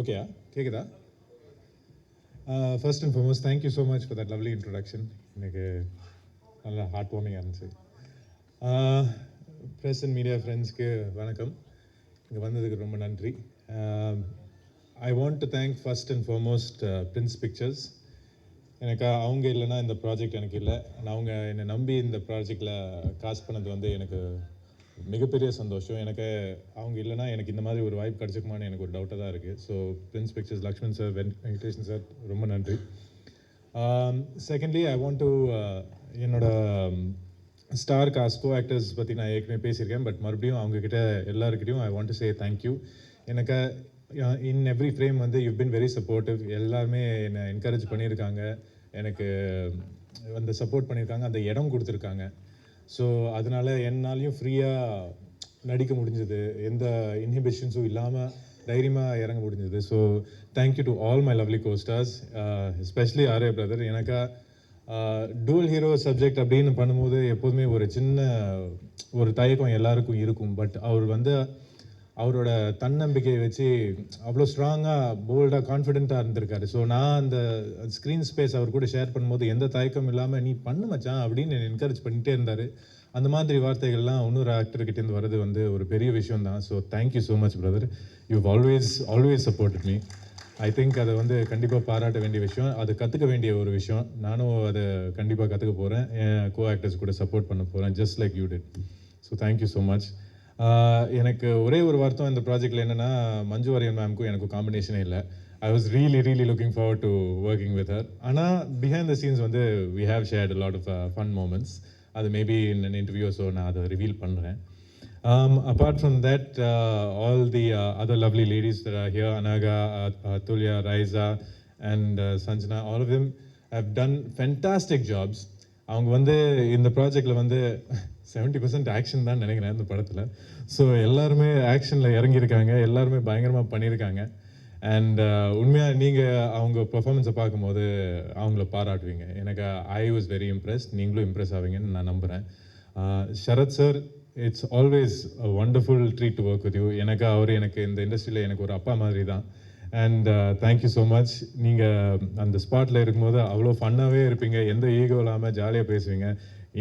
ஓகேயா கேக்குதா? First and foremost thank you so much for that lovely introduction. எனக்கு நல்லா ஹார்ட் வார்மிங்காக இருந்துச்சு. ப்ரெஸ் அண்ட் மீடியா ஃப்ரெண்ட்ஸ்க்கு வணக்கம். இங்கே வந்ததுக்கு ரொம்ப நன்றி. ஐ want to thank first and foremost Prince pictures. எனக்கு அவங்க இல்லைன்னா இந்த ப்ராஜெக்ட் எனக்கு இல்லை. அவங்க என்னை நம்பி இந்த ப்ராஜெக்டில் காசு பண்ணது வந்து எனக்கு மிகப்பெரிய சந்தோஷம். எனக்கு அவங்க இல்லைனா எனக்கு இந்த மாதிரி ஒரு வாய்ப்பு கிடச்சிக்குமான்னு எனக்கு ஒரு டவுட்டாக தான் இருக்குது. So Prince Pictures, Lakshman sir, Venkatesan sir, ரொம்ப நன்றி. செகண்ட்லி ஐ வாண்ட் டு என்னோட ஸ்டார் காஸ்ட் கோ ஆக்டர்ஸ் பற்றி நான் ஏற்கனவே பேசியிருக்கேன். பட் மறுபடியும் அவங்கக்கிட்ட எல்லாருக்கிட்டையும் I want to say thank you. எனக்கு இன் எவ்ரி ஃப்ரேம் வந்து யூ பின் வெரி சப்போர்ட்டிவ். எல்லாருமே என்னை என்கரேஜ் பண்ணியிருக்காங்க, எனக்கு அந்த சப்போர்ட் பண்ணியிருக்காங்க, அந்த இடம் கொடுத்துருக்காங்க. ஸோ அதனால் என்னாலையும் ஃப்ரீயாக நடிக்க முடிஞ்சது, எந்த இன்ஹிபிஷன்ஸும் இல்லாமல் தைரியமாக இறங்க முடிஞ்சது. So thank you to all my lovely co-stars, especially Arya brother. எனக்கா டூல் ஹீரோ சப்ஜெக்ட் அப்படின்னு பண்ணும்போது எப்போதுமே ஒரு சின்ன ஒரு தயக்கம் எல்லாருக்கும் இருக்கும். பட் அவர் வந்து அவரோட தன்னம்பிக்கையை வச்சு அவ்வளோ ஸ்ட்ராங்காக, போல்டாக, கான்ஃபிடென்ட்டாக இருந்திருக்காரு. ஸோ நான் அந்த ஸ்க்ரீன் ஸ்பேஸ் அவர் கூட ஷேர் பண்ணும்போது எந்த தயக்கம் இல்லாமல் நீ பண்ணு மச்சான் அப்படின்னு என்னை என்கரேஜ் பண்ணிகிட்டே இருந்தார். அந்த மாதிரி வார்த்தைகள்லாம் இன்னொரு ஆக்டர்கிட்டேருந்து வர்றது வந்து ஒரு பெரிய விஷயம் தான். So thank you so much brother. You always supported me. I think அதை வந்து கண்டிப்பாக பாராட்ட வேண்டிய விஷயம், அது கற்றுக்க வேண்டிய ஒரு விஷயம். நானும் அதை கண்டிப்பாக கற்றுக்க போகிறேன், என் கோ ஆக்டர்ஸ் கூட சப்போர்ட் பண்ண போகிறேன், just like you did. So thank you so much. எனக்கு ஒரே ஒரு வார்த்தை இந்த ப்ராஜெக்டில் என்னென்னா, மஞ்சு வாரியர் மேம்க்கும் எனக்கும் காம்பினேஷனே இல்லை. I was really looking forward to working with her. ஆனால் பிஹைண்ட் த சீன்ஸ் வந்து we have shared a lot of fun moments. அது மேபி இன் இன்டர்வியூ, ஸோ நான் அதை ரிவீல் பண்ணுறேன். Apart from that, all the other lovely ladies that are here, Anaga, Tulya, Raiza and Sanjana, all of them have done fantastic jobs. அவங்க வந்து இந்த ப்ராஜெக்டில் வந்து 70% action தான் நினைக்கிறேன் இந்த படத்தில். ஸோ எல்லாருமே ஆக்ஷனில் இறங்கியிருக்காங்க, எல்லாருமே பயங்கரமாக பண்ணியிருக்காங்க. அண்ட் உண்மையாக நீங்கள் அவங்க பெர்ஃபார்மன்ஸை பார்க்கும்போது அவங்கள பாராட்டுவீங்க. எனக்கு ஐ வாஸ் வெரி இம்ப்ரெஸ்ட். நீங்களும் இம்ப்ரெஸ் ஆவீங்கன்னு நான் நம்புகிறேன். Sarath sir, it's always a wonderful treat to work with you. எனக்கு இந்த இண்டஸ்ட்ரியில் எனக்கு ஒரு அப்பா மாதிரி தான். And thank you so much. நீங்கள் அந்த ஸ்பாட்டில் இருக்கும்போது அவ்வளோ ஃபன்னாகவே இருப்பீங்க, எந்த ஈகோ இல்லாமல் ஜாலியாக பேசுவீங்க,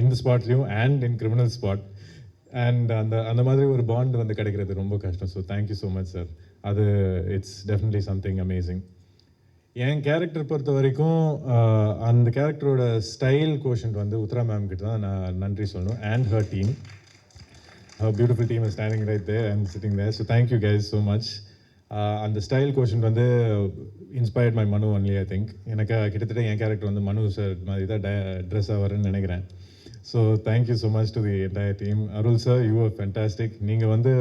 இந்த ஸ்பாட்லேயும் and in criminal spot. And அந்த மாதிரி ஒரு பாண்ட் வந்து கிடைக்கிறது ரொம்ப கஷ்டம். So thank you so much sir. அது இட்ஸ் டெஃபினெட்லி சம்திங் அமேசிங். என் கேரக்டர் பொறுத்த வரைக்கும் அந்த கேரக்டரோட ஸ்டைல் கோஷன்ட் வந்து உத்ரா மேம் கிட்ட தான் நான் நன்றி சொல்லணும். And her team, beautiful team is standing right there and sitting there. So thank you guys so much. அந்த ஸ்டைல் கோஷன் வந்து inspired my Manu only. I think எனக்கு கிட்டத்தட்ட என் கேரக்டர் வந்து மனு சார் மாதிரி தான் ட்ரெஸ்ஸாக வரும்னு நினைக்கிறேன். So thank you so much to the entire team. Arul sir, you are fantastic. நீங்கள் வந்து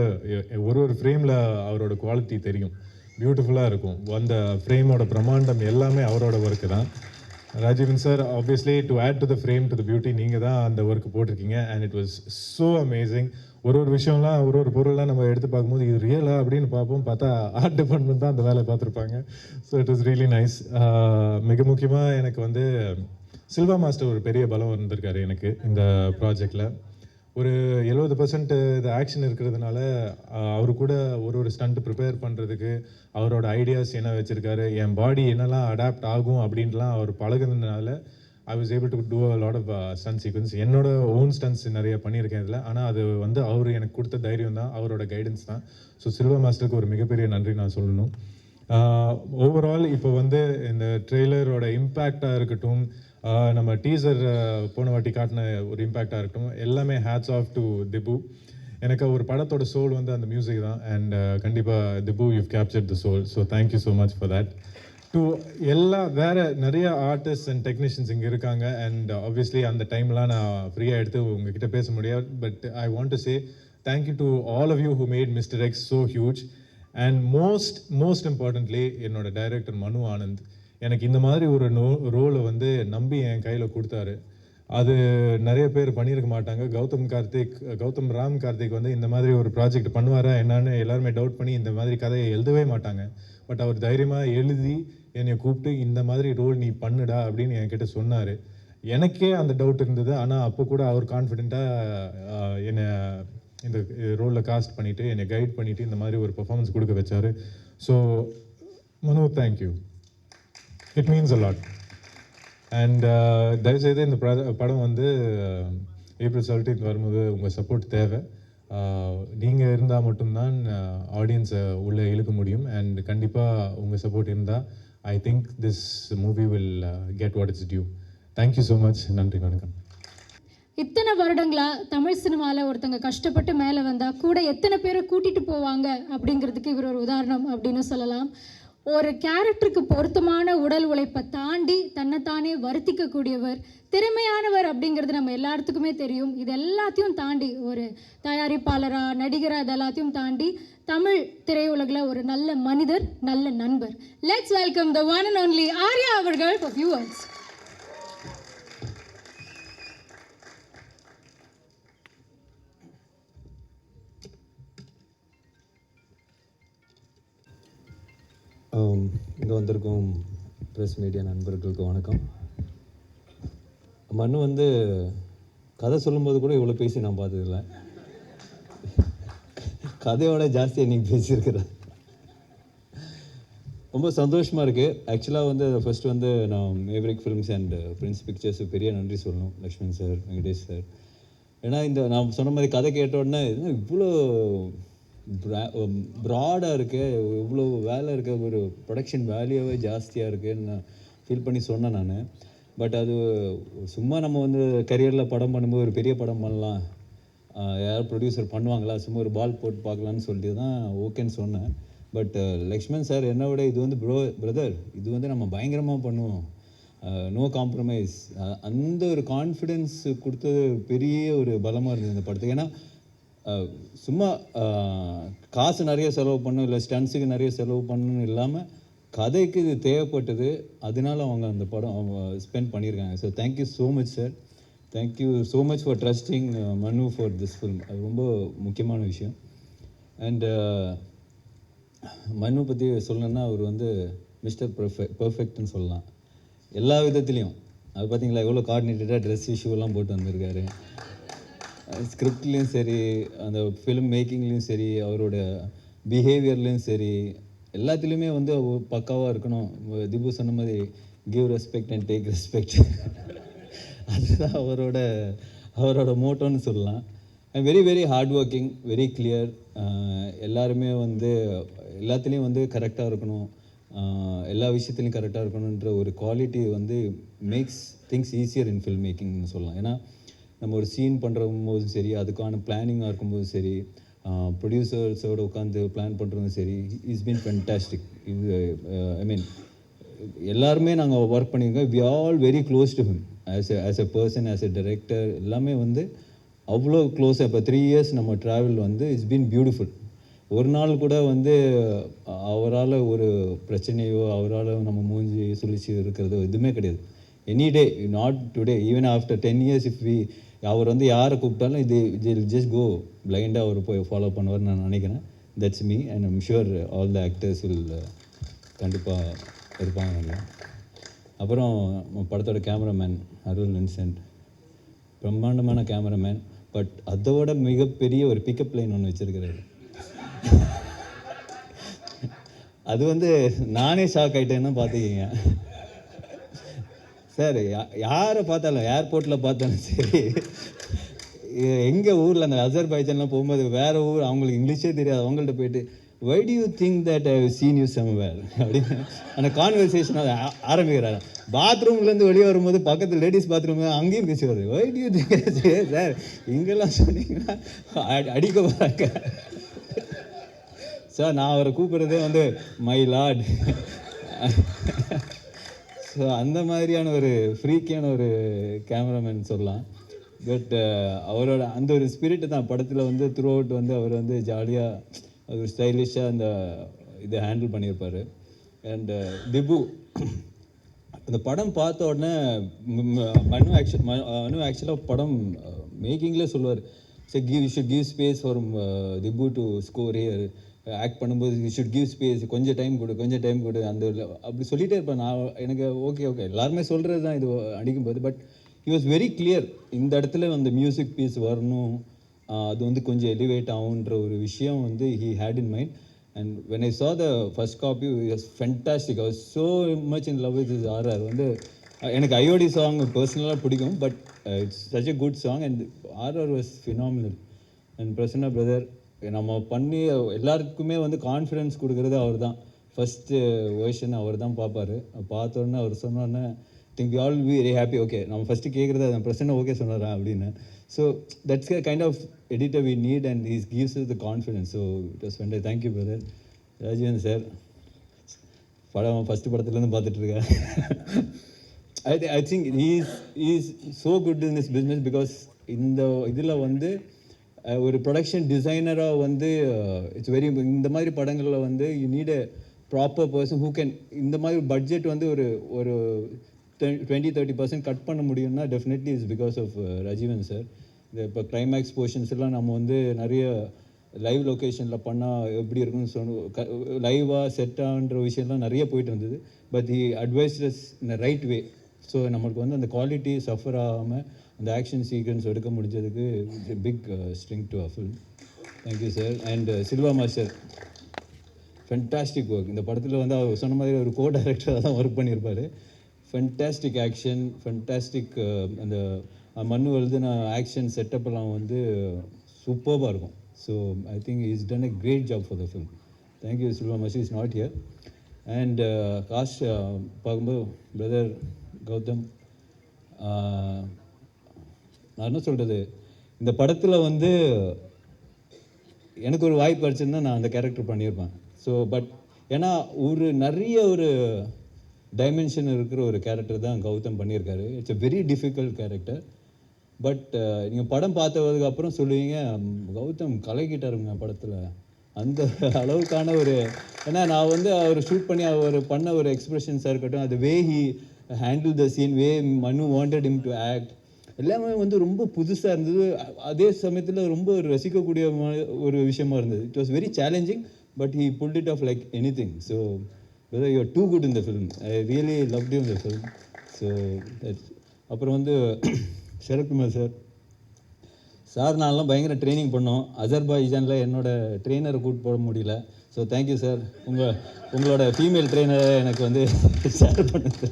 ஒரு ஃப்ரேமில் அவரோட குவாலிட்டி தெரியும், பியூட்டிஃபுல்லாக இருக்கும். அந்த ஃப்ரேமோட பிரம்மாண்டம் எல்லாமே அவரோட ஒர்க்கு தான். Rajeevan sir, obviously to add to the frame to the beauty நீங்கள் தான் அந்த ஒர்க் போட்டிருக்கீங்க. And it was so amazing. ஒரு விஷயம்லாம், ஒரு பொருள்லாம் நம்ம எடுத்து பார்க்கும்போது இது ரியலா அப்படின்னு பார்ப்போம், பார்த்தா ஆர்ட் டிபார்ட்மெண்ட் தான் அந்த வேலையை பார்த்துருப்பாங்க. So it was really nice. மிக முக்கியமாக எனக்கு வந்து சில்வா மாஸ்டர் ஒரு பெரிய பலம் வந்திருக்காரு எனக்கு இந்த ப்ராஜெக்டில். ஒரு 70% இது ஆக்ஷன் இருக்கிறதுனால அவரு கூட ஒரு ஸ்டண்ட் ப்ரிப்பேர் பண்ணுறதுக்கு அவரோட ஐடியாஸ் என்ன வச்சுருக்காரு, என் பாடி என்னெல்லாம் அடாப்ட் ஆகும் அப்படின்லாம் அவர் பழகுனதுனால I was able to do a lot of stunt sequence. என்னோட ஓன் ஸ்டன்ட்ஸ் நிறைய பண்ணியிருக்கேன் இதில். ஆனால் அது வந்து அவர் எனக்கு கொடுத்த தைரியம் தான், அவரோட கைடன்ஸ் தான். ஸோ சில்வா மாஸ்டருக்கு ஒரு மிகப்பெரிய நன்றி நான் சொல்லணும். ஓவரால் இப்போ வந்து இந்த ட்ரெய்லரோட இம்பேக்டாக இருக்கட்டும், நம்ம டீசர் போன வாட்டி காட்டின ஒரு இம்பேக்டாக இருக்கட்டும், எல்லாமே ஹேட்ஸ் ஆஃப் டு திபு. எனக்கு ஒரு படத்தோட சோல் வந்து அந்த மியூசிக் தான். அண்ட் கண்டிப்பாக Dibu, you've captured the soul. So thank you so much for that. To வேறு நிறைய ஆர்டிஸ்ட் அண்ட் டெக்னீஷியன்ஸ் இங்கே இருக்காங்க. அண்ட் ஆப்வியஸ்லி அந்த டைம்லாம் நான் ஃப்ரீயாக எடுத்து உங்ககிட்ட பேச முடியாது. But I want to say thank you to all of you who made mister X so huge. And most importantly என்னோட டைரக்டர் மனு ஆனந்த் எனக்கு இந்த மாதிரி ஒரு ரோலை வந்து நம்பி என் கையில் கொடுத்தாரு. அது நிறைய பேர் பண்ணியிருக்க மாட்டாங்க. கௌதம் ராம் கார்த்திக் வந்து இந்த மாதிரி ஒரு ப்ராஜெக்ட் பண்ணுவாரா என்னன்னு எல்லாருமே டவுட் பண்ணி இந்த மாதிரி கதையை எழுதவே மாட்டாங்க. பட் அவர் தைரியமாக எழுதி என்னை கூப்பிட்டு இந்த மாதிரி ரோல் நீ பண்ணுடா அப்படின்னு என்கிட்ட சொன்னார். எனக்கே அந்த டவுட் இருந்தது. ஆனால் அப்போ கூட அவர் கான்ஃபிடெண்ட்டாக என்னை இந்த ரோலில் காஸ்ட் பண்ணிவிட்டு என்னை கைட் பண்ணிவிட்டு இந்த மாதிரி ஒரு பெர்ஃபார்மன்ஸ் கொடுக்க வச்சார். ஸோ மனு, thank you. It means a lot. And தயவுசெய்து இந்த படம் வந்து ஏப்ரல் 17 வரும்போது உங்கள் சப்போர்ட் தேவை. நீங்கள் இருந்தால் மட்டும்தான் ஆடியன்ஸை உள்ளே இழுக்க முடியும். அண்ட் கண்டிப்பாக உங்கள் சப்போர்ட் இருந்தால் I think this movie will get what it's due. Thank you so much. நன்றி, வணக்கம். இத்தனை வருடங்களாக தமிழ் சினிமாவில் ஒருத்தங்க கஷ்டப்பட்டு மேலே வந்தால் கூட எத்தனை பேரை கூட்டிகிட்டு போவாங்க அப்படிங்கிறதுக்கு இவர் ஒரு உதாரணம் அப்படின்னு சொல்லலாம். ஒரு கேரக்டருக்கு பொருத்தமான உடல் உழைப்பை தாண்டி தன்னைத்தானே வருத்திக்கக்கூடியவர், திறமையானவர் அப்படிங்கிறது நம்ம எல்லாத்துக்குமே தெரியும். இது எல்லாத்தையும் தாண்டி ஒரு தயாரிப்பாளராக, நடிகராக, இது எல்லாத்தையும் தாண்டி தமிழ் திரையுலகில் ஒரு நல்ல மனிதர், நல்ல நண்பர். Let's welcome the one and only Arya அவர்கள் ஃபார் ஃபியூ வேர்ட்ஸ். இங்கே வந்திருக்கும் ப்ரெஸ் மீடியா நண்பர்களுக்கு வணக்கம். மனு வந்து கதை சொல்லும்போது கூட இவ்வளோ பேசி நான் பார்த்ததில்லை. கதையோட ஜாஸ்தியாக நீங்கள் பேசியிருக்கிறேன். ரொம்ப சந்தோஷமாக இருக்குது. ஆக்சுவலாக வந்து ஃபர்ஸ்ட் வந்து நான் மேவரிக் ஃபிலிம்ஸ் அண்ட் பிரின்ஸ் பிக்சர்ஸுக்கு பெரிய நன்றி சொல்லணும். Lakshman sir, Venkatesh sir. ஏன்னா இந்த நான் சொன்ன மாதிரி கதை கேட்ட உடனே இவ்வளோ ப்ராடாக இருக்குது, இவ்வளோ வேலை இருக்க, ஒரு ப்ரொடக்ஷன் வேல்யூவே ஜாஸ்தியாக இருக்குதுன்னு நான் ஃபீல் பண்ணி சொன்னேன் நான். பட் அது சும்மா நம்ம வந்து கரியரில் படம் பண்ணும்போது ஒரு பெரிய படம் பண்ணலாம், யார் ப்ரொடியூசர் பண்ணுவாங்களா, சும்மா ஒரு பால் போட்டு பார்க்கலான்னு சொல்லிட்டு தான் ஓகேன்னு சொன்னேன். பட் லக்ஷ்மண் சார் என்னை விட இது வந்து பிரதர் இது வந்து நம்ம பயங்கரமாக பண்ணுவோம், நோ காம்ப்ரமைஸ், அந்த ஒரு கான்ஃபிடென்ஸ் கொடுத்தது பெரிய ஒரு பலமாக இருந்தது இந்த படத்துக்கு. ஏன்னா சும்மா காசு நிறைய செலவு பண்ணணும், இல்லை ஸ்டன்ஸுக்கு நிறைய செலவு பண்ணணும் இல்லாமல் கதைக்கு இது தேவைப்பட்டது. அதனால அவங்க அந்த படம் அவங்க ஸ்பெண்ட் பண்ணியிருக்காங்க. So thank you so much sir. Thank you so much for trusting மனு ஃபார் திஸ் ஃபில்ம். அது ரொம்ப முக்கியமான விஷயம். அண்டு மனு பற்றி சொல்லணுன்னா அவர் வந்து மிஸ்டர் பர்ஃபெக்ட்னு சொல்லலாம் எல்லா விதத்துலேயும். அது பார்த்தீங்களா எவ்வளோ கோஆர்டினேட்டடாக ட்ரெஸ் இஷ்யூலாம் போட்டு வந்திருக்காரு. ஸ்கிரிப்ட்லேயும் சரி, அந்த ஃபிலிம் மேக்கிங்லேயும் சரி, அவரோட பிஹேவியர்லேயும் சரி, எல்லாத்துலேயுமே வந்து பக்காவாக இருக்கணும். திபு சொன்ன மாதிரி give respect and take respect, அதுதான் அவரோட மோட்டோன்னு சொல்லலாம். And very very hard working, very clear. எல்லாருமே வந்து எல்லாத்துலேயும் வந்து கரெக்டாக இருக்கணும், எல்லா விஷயத்துலையும் கரெக்டாக இருக்கணுன்ற ஒரு குவாலிட்டி வந்து makes things easier in film மேக்கிங்னு சொல்லலாம். ஏன்னா நம்ம ஒரு சீன் பண்ணுறம்போதும் சரி, அதுக்கான பிளானிங்காக இருக்கும்போதும் சரி, ப்ரொடியூசர்ஸோடு உட்காந்து பிளான் பண்ணுறதும் சரி, இஸ் பீன் ஃபென்டாஸ்டிக். இது ஐ மீன் எல்லாருமே நாங்கள் ஒர்க் பண்ணியிருக்கோம். We all very close to him as a person, as a director. எல்லாமே வந்து அவ்வளோ க்ளோஸாக. இப்போ 3 years நம்ம ட்ராவல் வந்து இட்ஸ் பீன் பியூட்டிஃபுல். ஒரு நாள் கூட வந்து அவரால் ஒரு பிரச்சனையோ, அவரால் நம்ம மூஞ்சி சுழிச்சு இருக்கிறதோ எதுவுமே கிடையாது. Any day, not today, even after 10 years if அவர் வந்து யாரை கூப்பிட்டாலும் இது ஜஸ்ட் கோ பிளைண்டாக அவர் போய் ஃபாலோ பண்ணுவார்னு நான் நினைக்கிறேன். That's me and I'm sure all the actors will கண்டிப்பாக இருப்பாங்க. அப்புறம் படத்தோட கேமராமேன் அருள் வின்சென்ட், பிரம்மாண்டமான கேமராமேன். பட் அதோட மிகப்பெரிய ஒரு பிக்கப் லைன் ஒன்று வச்சுருக்கிறாரு. அது வந்து நானே ஷாக் ஆகிட்டேன்னா பார்த்துக்கிங்க சார். யாரை பார்த்தாலும், ஏர்போர்ட்டில் பார்த்தாலும் சரி, எங்கள் ஊரில் அந்த அசர்பைஜான்லாம் போகும்போது வேறு ஊர், அவங்களுக்கு இங்கிலீஷே தெரியாது, அவங்கள்ட்ட போயிட்டு why do you think that I have seen you somewhere அப்படின்னு அந்த கான்வர்சேஷன் அதை ஆரம்பிக்கிறாரு. பாத்ரூம்லேருந்து வெளியே வரும்போது பக்கத்தில் லேடிஸ் பாத்ரூம் அங்கேயும் பேசுவார். வை டு யூ திங்க் சார் இங்கெல்லாம் சொன்னீங்கன்னா அடிக்க போகிறாங்க சார். நான் அவரை கூப்பிட்றதே வந்து மை லார்ட். ஸோ அந்த மாதிரியான ஒரு ஃப்ரீக்கியான ஒரு கேமராமேன் சொல்லலாம். பட் அவரோட அந்த ஒரு ஸ்பிரிட்டு தான் படத்தில் வந்து த்ரூ அவுட் வந்து அவர் வந்து ஜாலியாக ஒரு ஸ்டைலிஷாக அந்த இதை ஹேண்டில் பண்ணியிருப்பார். அண்டு திபு அந்த படம் பார்த்த உடனே மனு ஆக்சுவலாக படம் மேக்கிங்கில் சொல்லுவார், so you should give space for Dipu to score here, act பண்ணும்போது யூ ஷுட் கிவ் ஸ்பேஸ், கொஞ்சம் டைம் கொடு அந்த அப்படி சொல்லிகிட்டே இருப்பேன் நான். எனக்கு ஓகே எல்லாருமே சொல்கிறது தான் இது அடிக்கும்போது. But he was very clear, இந்த இடத்துல அந்த மியூசிக் பீஸ் வரணும், அது வந்து கொஞ்சம் எலிவேட் ஆகுன்ற ஒரு விஷயம் வந்து he had in mind. And when I saw the first copy, it was fantastic. I was so much in love with this RR. வந்து எனக்கு ஐஓடி சாங் பர்சனலாக பிடிக்கும், but it's such a good song and RR was phenomenal. And Prasanna brother நம்ம பண்ணி எல்லாருக்குமே வந்து confidence கொடுக்குறது அவர் தான். ஃபஸ்ட்டு வேர்ஷன் அவர் தான் பார்ப்பார். பார்த்தோன்னே அவர் சொன்னோன்னே think we all be very happy. Okay நம்ம ஃபஸ்ட்டு கேட்குறது அந்த பிரசன்னா ஓகே சொன்னாரா அப்படின்னு. So that's a kind of editor we need and he's gives the confidence. So it was fun. Thank you brother. Rajeevan sir படம் ஃபஸ்ட்டு படத்துலேருந்து பார்த்துட்ருக்கேன். I think he's so good in this business because இந்த இதில் வந்து ஒரு production டிசைனராக வந்து it's very இந்த மாதிரி படங்களில் வந்து you need a proper person who can இந்த மாதிரி பட்ஜெட் வந்து ஒரு 20-30% கட் பண்ண முடியும்னா definitely it's because of Rajeevan sir. இந்த இப்போ கிளைமேக்ஸ் போர்ஷன்ஸ் எல்லாம் நம்ம வந்து நிறைய லைவ் லொக்கேஷனில் பண்ணால் எப்படி இருக்குன்னு லைவாக செட்டான்ற விஷயம்லாம் நிறைய போயிட்டு இருந்தது. But the advised us in a right way. So நம்மளுக்கு வந்து அந்த குவாலிட்டி சஃபர் ஆகாமல் அந்த ஆக்ஷன் சீக்வன்ஸ் எடுக்க முடிஞ்சதுக்கு big string to a film. Thank you sir. And Silva master fantastic work. இந்த படத்தில் வந்து அவர் சொன்ன மாதிரி ஒரு கோ டைரக்டராக தான் ஒர்க் பண்ணியிருப்பார். ஃபென்டாஸ்டிக் ஆக்ஷன், ஃபென்டாஸ்டிக் அந்த மண்ணு எழுதுன ஆக்ஷன் செட்டப்பெல்லாம் வந்து சூப்பர்பாக இருக்கும். So I think is done a great job for the film. Thank you Silva master is not here. And cast பார்க்கும்போது பிரதர் கௌதம், நான் என்ன சொல்கிறது, இந்த படத்தில் வந்து எனக்கு ஒரு வாய்ப்பு கிடச்சிருந்தா நான் அந்த கேரக்டர் பண்ணியிருப்பேன். ஸோ பட் ஏன்னா நிறைய ஒரு டைமென்ஷன் இருக்கிற ஒரு கேரக்டர் தான் கௌதம் பண்ணியிருக்காரு. It's a very difficult character. But நீங்கள் படம் பார்த்ததுக்கு அப்புறம் சொல்லுவீங்க கௌதம் கலக்கிட்டாருங்க படத்தில். அந்த அளவுக்கான ஒரு ஏன்னா நான் வந்து அவர் ஷூட் பண்ணி அவர் பண்ண ஒரு எக்ஸ்பிரஷன்ஸாக இருக்கட்டும், அது way he handle the scene, way Manu wanted him to act, எல்லாமே வந்து ரொம்ப புதுசாக இருந்தது. அதே சமயத்தில் ரொம்ப ஒரு ரசிக்கக்கூடிய ஒரு விஷயமா இருந்தது. It was very challenging but he pulled it off like எனி திங். So brother you are too good in the film. I really loved you in the film. So அப்புறம் வந்து சரத்குமார் சார் நான்லாம் பயங்கர ட்ரைனிங் பண்ணோம். அஜர்பைஜானில் என்னோட ட்ரெயினரை கூப்பிட்டு போட முடியல. So thank you sir. உங்களோட ஃபீமேல் ட்ரெயினரை எனக்கு வந்து ஷேர் பண்ணுது.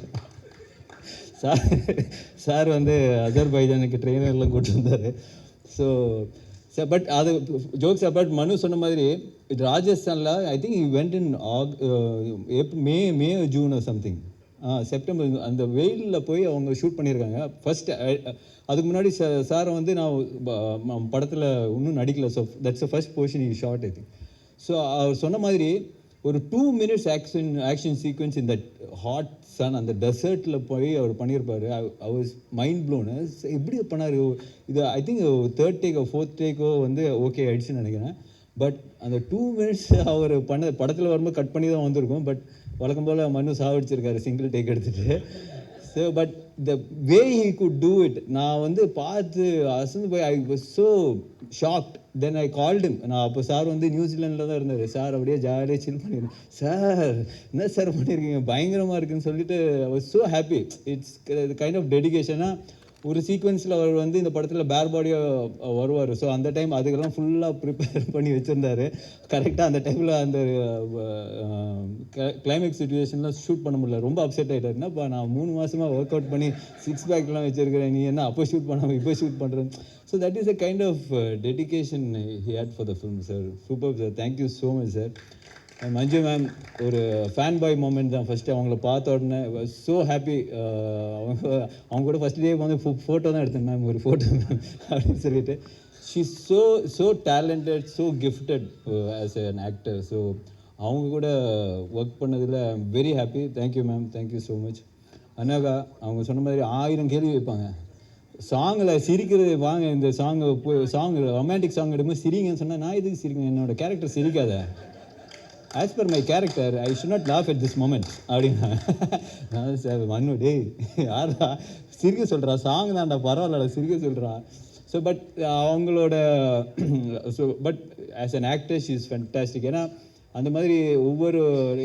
சார் வந்து அஜர்பைஜானுக்கு ட்ரெயினர்லாம் கூப்பிட்டு வந்தார். ஸோ சார் பட் அது ஜோக்ஸ் அபவுட் மனு சொன்ன மாதிரி ராஜஸ்தானில் I think you went in May June something September அந்த வெயிலில் போய் அவங்க ஷூட் பண்ணியிருக்காங்க. ஃபஸ்ட்டு அதுக்கு முன்னாடி சாரை வந்து நான் படத்தில் இன்னும் நடிக்கல. So that's a first portion I shot I think. So அவர் சொன்ன மாதிரி ஒரு 2 minutes ஆக்ஷன் சீக்வன்ஸ் இந்த ஹாட் சன் அந்த டெசர்ட்டில் போய் அவர் பண்ணியிருப்பார். I was mind blown. எப்படி பண்ணார் இது? I think 3rd take or 4th take வந்து ஓகே ஆயிடுச்சுன்னு நினைக்கிறேன். பட் அந்த 2 minutes அவர் பண்ண படத்தில் வரும்போது கட் பண்ணி தான் வந்திருக்கும். பட் வழக்கம் போல் மனு சாவடிச்சிருக்காரு சிங்கிள் டேக் எடுத்துகிட்டு. So but the way he could do it நான் வந்து பார்த்து அசந்து போய் ஐ was so shocked. Then I called நான் அப்போ சார் வந்து நியூசிலாண்டில் தான் இருந்தார். சார் அப்படியே ஜாலியாக சில் பண்ணியிருந்தேன். சார் என்ன சார் பண்ணியிருக்கீங்க, பயங்கரமாக இருக்குன்னு சொல்லிட்டு I was so happy. It's kind of டெடிகேஷனாக ஒரு சீக்வன்ஸில் அவர் வந்து இந்த படத்தில் பேர் பாடியாக வருவார். ஸோ அந்த டைம் அதுக்கெல்லாம் ஃபுல்லாக ப்ரிப்பேர் பண்ணி வச்சுருந்தார். கரெக்டாக அந்த டைமில் அந்த கிளைமேக்ஸ் சுச்சுவேஷன்லாம் ஷூட் பண்ண முடியல. ரொம்ப அப்செட் ஆகிட்டார். என்னப்பா நான் 3 மாதமாக ஒர்க் அவுட் பண்ணி 6 பேக்லாம் வச்சுருக்கிறேன், நீ என்ன அப்போ ஷூட் பண்ணாமல் இப்போ ஷூட் பண்ணுறேன். So that is a kind of dedication he had for the film sir. Super sir. Thank you so much sir. Manju ma'am ஒரு ஃபேன் பாய் மூமெண்ட் தான். ஃபஸ்ட்டு அவங்கள பார்த்த உடனே ஸோ ஹாப்பி. அவங்க கூட ஃபஸ்ட் டே வந்து ஃபோட்டோ தான் எடுத்தேன் மேம், ஒரு ஃபோட்டோ மேம் அப்படின்னு சொல்லிட்டு. She so talented, so gifted as an actor. So அவங்க கூட ஒர்க் பண்ணதில் I am very happy. Thank you ma'am, thank you so much. Anagha அவங்க சொன்ன மாதிரி 1000 கேள்வி வைப்பாங்க. சாங்கில் சிரிக்கிறது வாங்க இந்த சாங் ரொமான்டிக் சாங் எடுக்கும்போது சிரிங்கன்னு சொன்னால் நான் எதுக்கு சிரிங்க, என்னோடய கேரக்டர் சிரிக்காத, as per my character I should not laugh at this moment அப்படின்னா. நான் சார் மண்ணு டே யாரா சிரிக்க சொல்கிறா, சாங் தான்டா பரவாயில்ல சிரிக்க சொல்கிறா. ஸோ பட் அவங்களோட but as an actor she is fantastic. ஏன்னா அந்த மாதிரி ஒவ்வொரு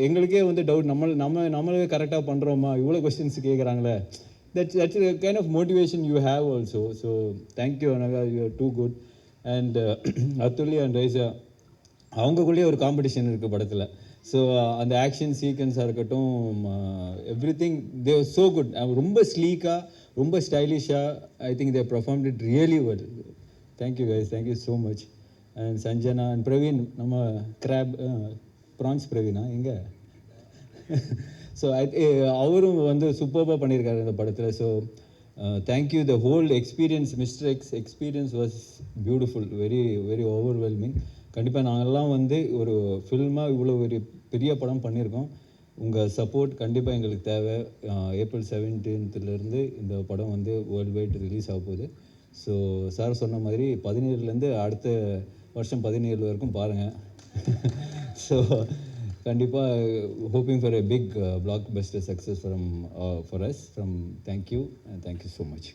எங்களுக்கே வந்து டவுட், நம்மளே கரெக்டாக பண்ணுறோமா, இவ்வளோ questions கேட்குறாங்களே. that's a kind of motivation you have also. So thank you Anaga, you are too good. And Athulya and Raiza அவங்கக்குள்ளேயே ஒரு காம்படிஷன் இருக்குது படத்தில். ஸோ அந்த ஆக்ஷன் சீக்வன்ஸாக இருக்கட்டும், everything they are so good. ரொம்ப ஸ்லீக்காக, ரொம்ப ஸ்டைலிஷாக, I think they performed it really well. Thank you guys, thank you so much. And Sanjana and Praveen, நம்ம கிராப் ப்ரான்ஸ் பிரவீனா எங்கே? ஸோ அவரும் வந்து சூப்பராக பண்ணியிருக்காரு இந்த படத்தில். So thank you. The whole experience, mister X experience was beautiful, very very overwhelming. கண்டிப்பாக நாங்கள்லாம் வந்து ஒரு ஃபில்மாக இவ்வளோ ஒரு பெரிய படம் பண்ணியிருக்கோம். உங்கள் சப்போர்ட் கண்டிப்பாக எங்களுக்கு தேவை. April 17th இந்த படம் வந்து வேர்ல்டு வைட் ரிலீஸ் ஆக போகுது. ஸோ சார் சொன்ன மாதிரி 17லேருந்து அடுத்த வருஷம் 17 வரைக்கும் பாருங்கள். ஸோ கண்டிப்பாக hoping for a big blockbuster success from for us from. Thank you and thank you so much.